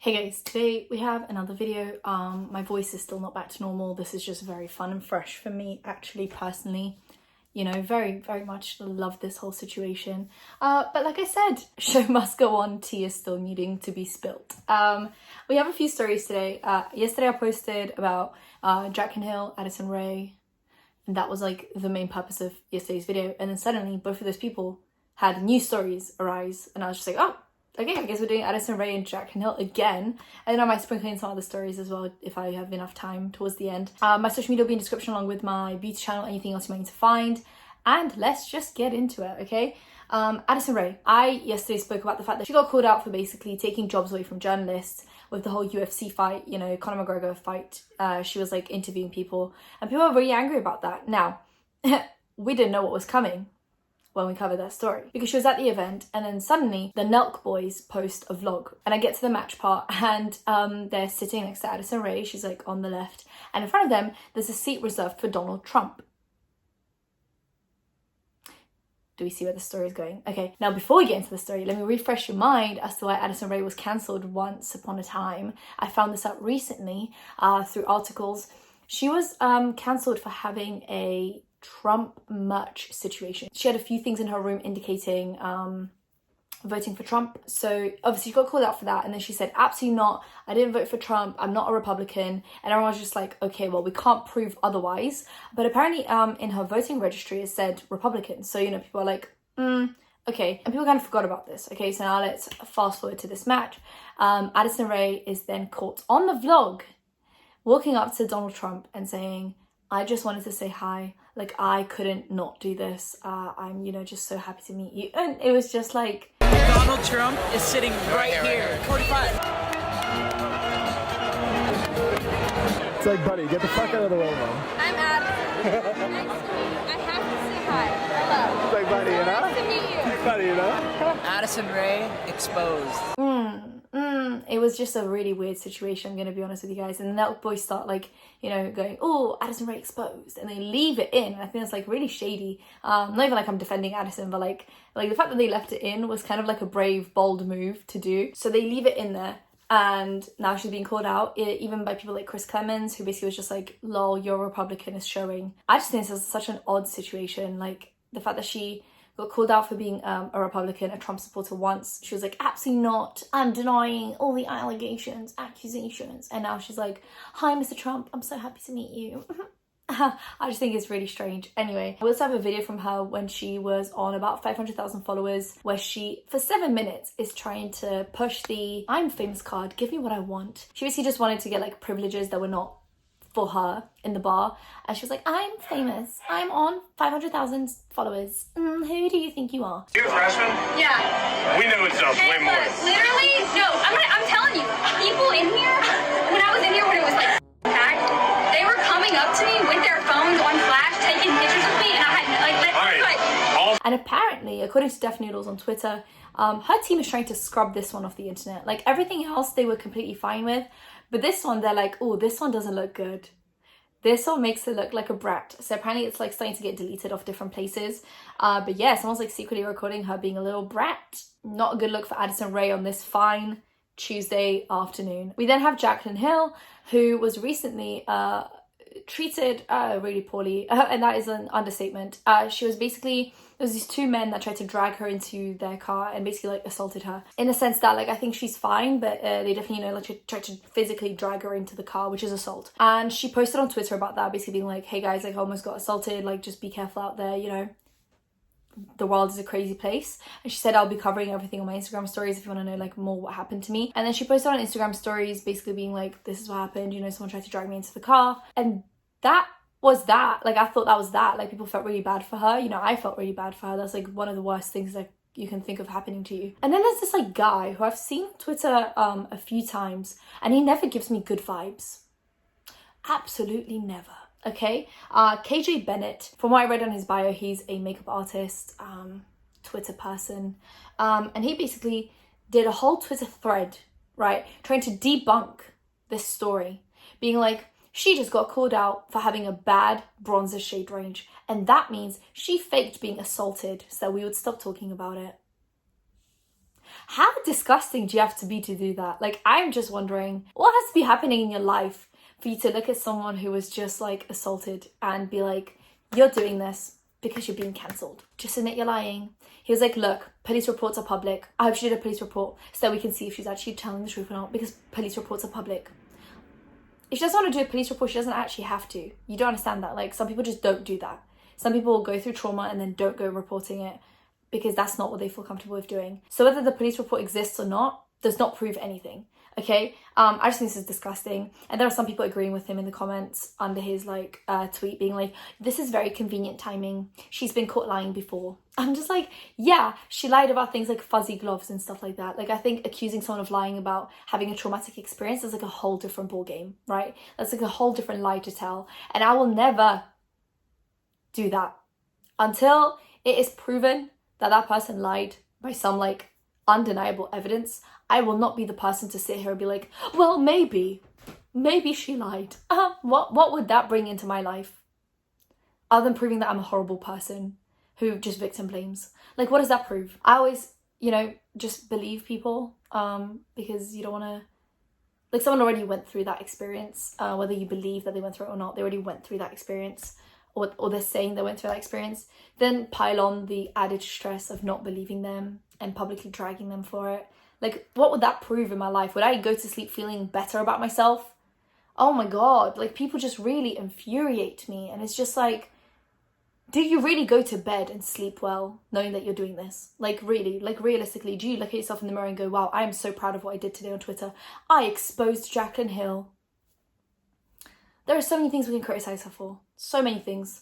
Hey guys, today we have another video. My voice is still not back to normal. This is just very fun and fresh for me, actually, personally. You know, very much love this whole situation. But like I said, show must go on, tea is still needing to be spilt. We have a few stories today. Yesterday I posted about Jaclyn Hill, Addison Rae, and that was like the main purpose of yesterday's video. And then suddenly both of those people had new stories arise, and I was just like, oh, okay, I guess we're doing Addison Rae and Jaclyn Hill again. And then I might sprinkle in some other stories as well if I have enough time towards the end. My social media will be in the description along with my beauty channel, anything else you might need to find. And let's just get into it, okay? Addison Rae. I yesterday spoke about the fact that she got called out for basically taking jobs away from journalists with the whole UFC fight, you know, Conor McGregor fight. She was like interviewing people and people were really angry about that. Now, we didn't know what was coming when we covered that story because she was at the event and then suddenly the Nelk boys post a vlog and I get to the match part and they're sitting next to Addison Rae. She's like on the left and in front of them there's a seat reserved for Donald Trump. Do we see where the story is going? Okay, now before we get into the story, let me refresh your mind as to why Addison Rae was cancelled once upon a time. I found this out recently through articles. She was cancelled for having a Trump merch situation. She had a few things in her room indicating voting for Trump. So obviously she got called out for that. And then she said, absolutely not. I didn't vote for Trump. I'm not a Republican. And everyone was just like, okay, well, we can't prove otherwise. But apparently in her voting registry, it said Republican. So, you know, people are like, okay. And people kind of forgot about this. Okay, so now let's fast forward to this match. Addison Rae is then caught on the vlog walking up to Donald Trump and saying, I just wanted to say hi. Like, I couldn't not do this. I'm, you know, just so happy to meet you. And it was just like... Donald Trump is sitting right here. 45. It's like, buddy, get the fuck out of the way, man. I'm Addison. Nice to meet you. I have to say hi. Hello. It's like, buddy, you know? Nice to meet you. Like, buddy, you know? Addison Rae exposed. It was just a really weird situation, I'm going to be honest with you guys. And the Nelk boys start like, you know, going, oh, Addison Rae exposed. And they leave it in. And I think it's like really shady. Not even like I'm defending Addison, but like the fact that they left it in was kind of like a brave, bold move to do. So they leave it in there. And now she's being called out, even by people like Chris Clemens, who basically was just like, lol, your Republican is showing. I just think this is such an odd situation. Like the fact that she got called out for being a Republican, a Trump supporter once. She was like, absolutely not. I'm denying all the allegations, accusations. And now she's like, hi, Mr. Trump. I'm so happy to meet you. I just think it's really strange. Anyway, we also have a video from her when she was on about 500,000 followers where she, for 7 minutes, is trying to push the I'm famous card, give me what I want. She basically just wanted to get like privileges that were not for her in the bar, and she was like, I'm famous, I'm on 500,000 followers, who do you think you are? You're a freshman? Yeah. We know it's way more. Literally, no, I'm telling you, people in here, when I was in here when it was like packed, they were coming up to me with their phones on flash, taking pictures of me, and I had And apparently, according to Def Noodles on Twitter, her team is trying to scrub this one off the internet. Like everything else they were completely fine with, but this one they're like, oh, this one doesn't look good. This one makes it look like a brat. So apparently it's like starting to get deleted off different places. But yeah, someone's like secretly recording her being a little brat. Not a good look for Addison Rae on this fine Tuesday afternoon. We then have Jaclyn Hill, who was recently treated really poorly, and that is an understatement. She was basically, there was these two men that tried to drag her into their car and basically like assaulted her, in the sense that like I think she's fine, but they definitely, you know, like tried to physically drag her into the car, which is assault. And she posted on Twitter about that, basically being like, hey guys, like I almost got assaulted, like just be careful out there, you know, the world is a crazy place. And she said, I'll be covering everything on my Instagram stories if you want to know like more what happened to me. And then she posted on Instagram stories basically being like, this is what happened, you know, someone tried to drag me into the car. And that was that. Like I thought that was that. Like people felt really bad for her, you know, I felt really bad for her. That's like one of the worst things that you can think of happening to you. And then there's this like guy who I've seen on Twitter a few times, and he never gives me good vibes. Absolutely never. Okay, KJ Bennett, from what I read on his bio, he's a makeup artist, Twitter person, and he basically did a whole Twitter thread, right, trying to debunk this story, being like, she just got called out for having a bad bronzer shade range, and that means she faked being assaulted so that we would stop talking about it. How disgusting do you have to be to do that? Like, I'm just wondering, what has to be happening in your life for you to look at someone who was just like assaulted and be like, you're doing this because you're being cancelled. Just admit you're lying. He was like, look, police reports are public. I hope she did a police report so that we can see if she's actually telling the truth or not, because police reports are public. If she doesn't want to do a police report, she doesn't actually have to. You don't understand that. Like, some people just don't do that. Some people will go through trauma and then don't go reporting it because that's not what they feel comfortable with doing. So whether the police report exists or not does not prove anything. Okay, I just think this is disgusting, and there are some people agreeing with him in the comments under his like tweet, being like, this is very convenient timing, she's been caught lying before. I'm just like, yeah, she lied about things like fuzzy gloves and stuff like that. Like, I think accusing someone of lying about having a traumatic experience is like a whole different ball game, right? That's like a whole different lie to tell, and I will never do that until it is proven that that person lied by some like undeniable evidence. I will not be the person to sit here and be like, well, maybe she lied. What would that bring into my life? Other than proving that I'm a horrible person who just victim blames. Like, what does that prove? I always, you know, just believe people because you don't want to, like, someone already went through that experience, whether you believe that they went through it or not, they already went through that experience, or they're saying they went through that experience. Then pile on the added stress of not believing them and publicly dragging them for it. Like, what would that prove in my life? Would I go to sleep feeling better about myself? Oh my God, like, people just really infuriate me. And it's just like, do you really go to bed and sleep well knowing that you're doing this? Like, really, like, realistically, do you look at yourself in the mirror and go, wow, I am so proud of what I did today on Twitter. I exposed Jaclyn Hill. There are so many things we can criticize her for. So many things.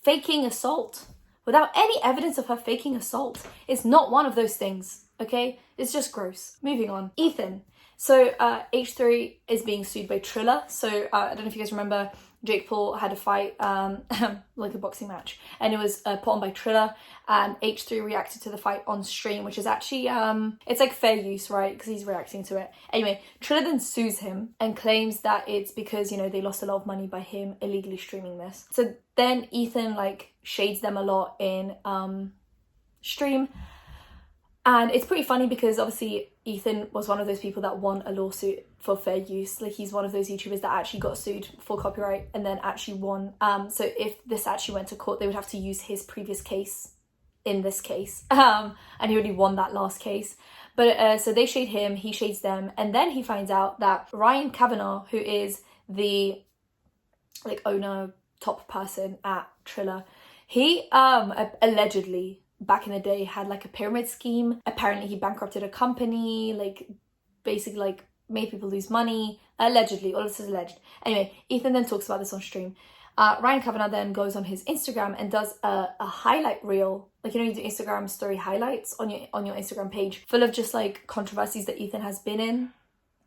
Faking assault without any evidence of her faking assault is not one of those things. Okay, it's just gross. Moving on. Ethan. So H3 is being sued by Triller. So I don't know if you guys remember, Jake Paul had a fight, like a boxing match, and it was put on by Triller, and H3 reacted to the fight on stream, which is actually, it's like fair use, right? Because he's reacting to it. Anyway, Triller then sues him and claims that it's because, you know, they lost a lot of money by him illegally streaming this. So then Ethan like shades them a lot in stream. And it's pretty funny because obviously Ethan was one of those people that won a lawsuit for fair use. Like, he's one of those YouTubers that actually got sued for copyright and then actually won. So if this actually went to court, they would have to use his previous case in this case. And he already won that last case. But so they shade him, he shades them. And then he finds out that Ryan Kavanagh, who is the like owner, top person at Triller, he allegedly back in the day had like a pyramid scheme. Apparently he bankrupted a company, like basically like made people lose money, allegedly. All of this is alleged. Anyway, Ethan then talks about this on stream. Ryan Kavanagh then goes on his Instagram and does a highlight reel, like, you know, you do Instagram story highlights on your Instagram page, full of just like controversies that Ethan has been in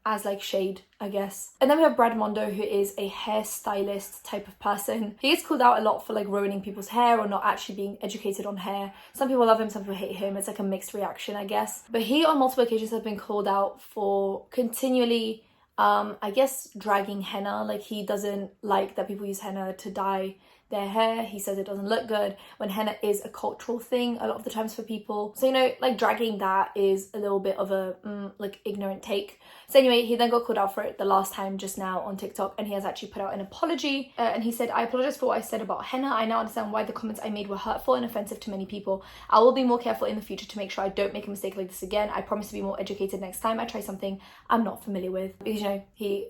as like shade, I guess. And then we have Bretman, who is a hairstylist type of person. He gets called out a lot for like ruining people's hair or not actually being educated on hair. Some people love him, some people hate him. It's like a mixed reaction, I guess. But he on multiple occasions has been called out for continually, I guess, dragging henna. Like, he doesn't like that people use henna to dye their hair. He says it doesn't look good when henna is a cultural thing a lot of the times for people. So, you know, like, dragging that is a little bit of a like ignorant take. So anyway, he then got called out for it the last time just now on TikTok, and he has actually put out an apology, and he said, I apologize for what I said about henna. I now understand why the comments I made were hurtful and offensive to many people. I will be more careful in the future to make sure I don't make a mistake like this again. I promise to be more educated next time I try something I'm not familiar with. Because, you know, he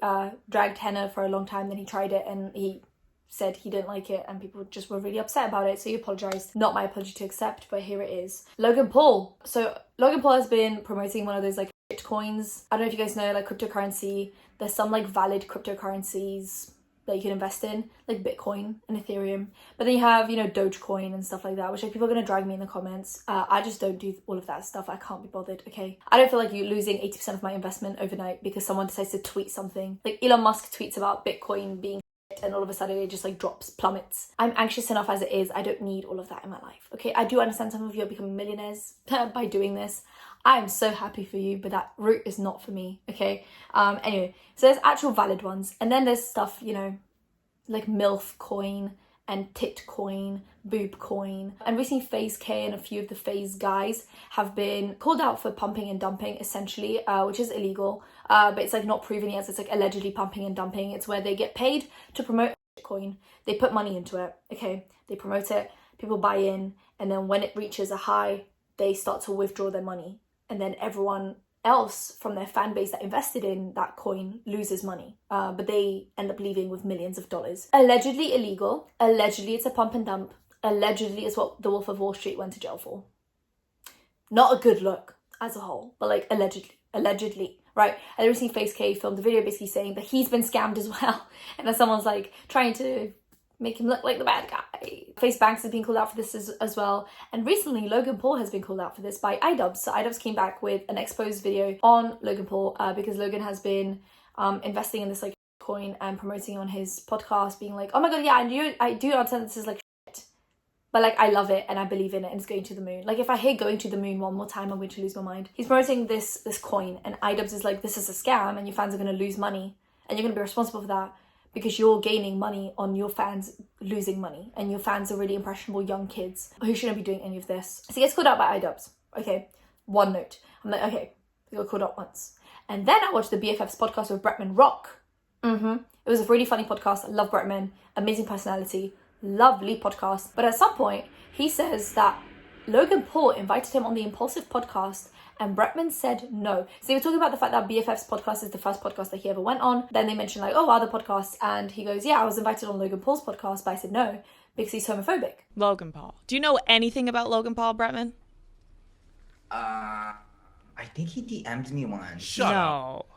dragged henna for a long time, then he tried it and he said he didn't like it, and people just were really upset about it, so he apologized. Not my apology to accept, but here it is. Logan Paul. So Logan Paul has been promoting one of those like shit coins. I don't know if you guys know, like, cryptocurrency. There's some like valid cryptocurrencies that you can invest in, like Bitcoin and Ethereum. But then you have, you know, Dogecoin and stuff like that, which like people are gonna drag me in the comments. I just don't do all of that stuff. I can't be bothered, okay? I don't feel like you losing 80% of my investment overnight because someone decides to tweet something. Like, Elon Musk tweets about Bitcoin being and all of a sudden it just like plummets. I'm anxious enough as it is. I don't need all of that in my life, okay? I do understand some of you are becoming millionaires by doing this. I am so happy for you, but that route is not for me, okay? Anyway, so there's actual valid ones, and then there's stuff, you know, like MILF coin and tit coin, boob coin. And recently FaZe K and a few of the FaZe guys have been called out for pumping and dumping, essentially, which is illegal. But it's like not proven yet, so it's like allegedly pumping and dumping. It's where they get paid to promote coin. They put money into it, okay? They promote it, people buy in, and then when it reaches a high, they start to withdraw their money. And then everyone else from their fan base that invested in that coin loses money, but they end up leaving with millions of dollars. Allegedly illegal, allegedly it's a pump and dump, allegedly it's what the Wolf of Wall Street went to jail for. Not a good look as a whole, but like allegedly, right? I recently FaZe K filmed a video basically saying that he's been scammed as well, and then someone's like trying to make him look like the bad guy. FaZe Banks has been called out for this as well. And recently, Logan Paul has been called out for this by iDubbbz. So iDubbbz came back with an exposed video on Logan Paul because Logan has been investing in this like coin and promoting on his podcast, being like, oh my god, yeah, I do understand this is like shit, but like I love it and I believe in it and it's going to the moon. Like if I hear going to the moon one more time, I'm going to lose my mind. He's promoting this coin and iDubbbz is like, this is a scam and your fans are going to lose money and you're going to be responsible for that, because you're gaining money on your fans losing money, and your fans are really impressionable young kids who shouldn't be doing any of this. So he gets called out by iDubbbz. Okay, one note. I'm like, okay, he got called out once. And then I watched the BFFs podcast with Bretman Rock. It was a really funny podcast. I love Bretman. Amazing personality. Lovely podcast. But at some point, he says that Logan Paul invited him on the Impulsive podcast and Bretman said no. So they were talking about the fact that BFF's podcast is the first podcast that he ever went on. Then they mentioned like, oh, other podcasts. And he goes, yeah, I was invited on Logan Paul's podcast, but I said no because he's homophobic. Logan Paul. Do you know anything about Logan Paul, Bretman? I think he DM'd me once. Shut up.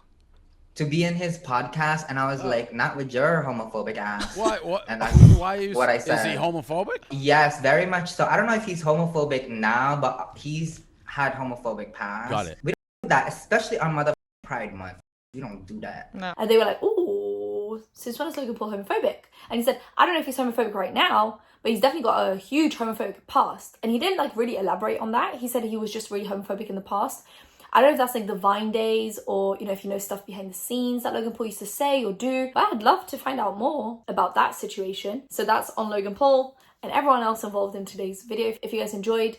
To be in his podcast, and I was like, not with your homophobic ass. What? And that's why is, what I said. Is he homophobic? Yes, very much so. I don't know if he's homophobic now, but he's had homophobic past. Got it. We don't do that, especially on Mother Pride Month. We don't do that. No. And they were like, ooh, since when is Logan Paul homophobic? And he said, I don't know if he's homophobic right now, but he's definitely got a huge homophobic past. And he didn't like really elaborate on that. He said he was just really homophobic in the past. I don't know if that's like the Vine days or, you know, if you know stuff behind the scenes that Logan Paul used to say or do. But I'd love to find out more about that situation. So that's on Logan Paul and everyone else involved in today's video. If you guys enjoyed,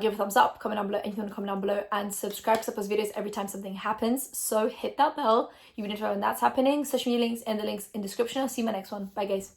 give a thumbs up, comment down below, anything comment down below, and subscribe to post videos every time something happens. So hit that bell. You can know when that's happening. Social media links and the links in description. I'll see you in my next one. Bye guys.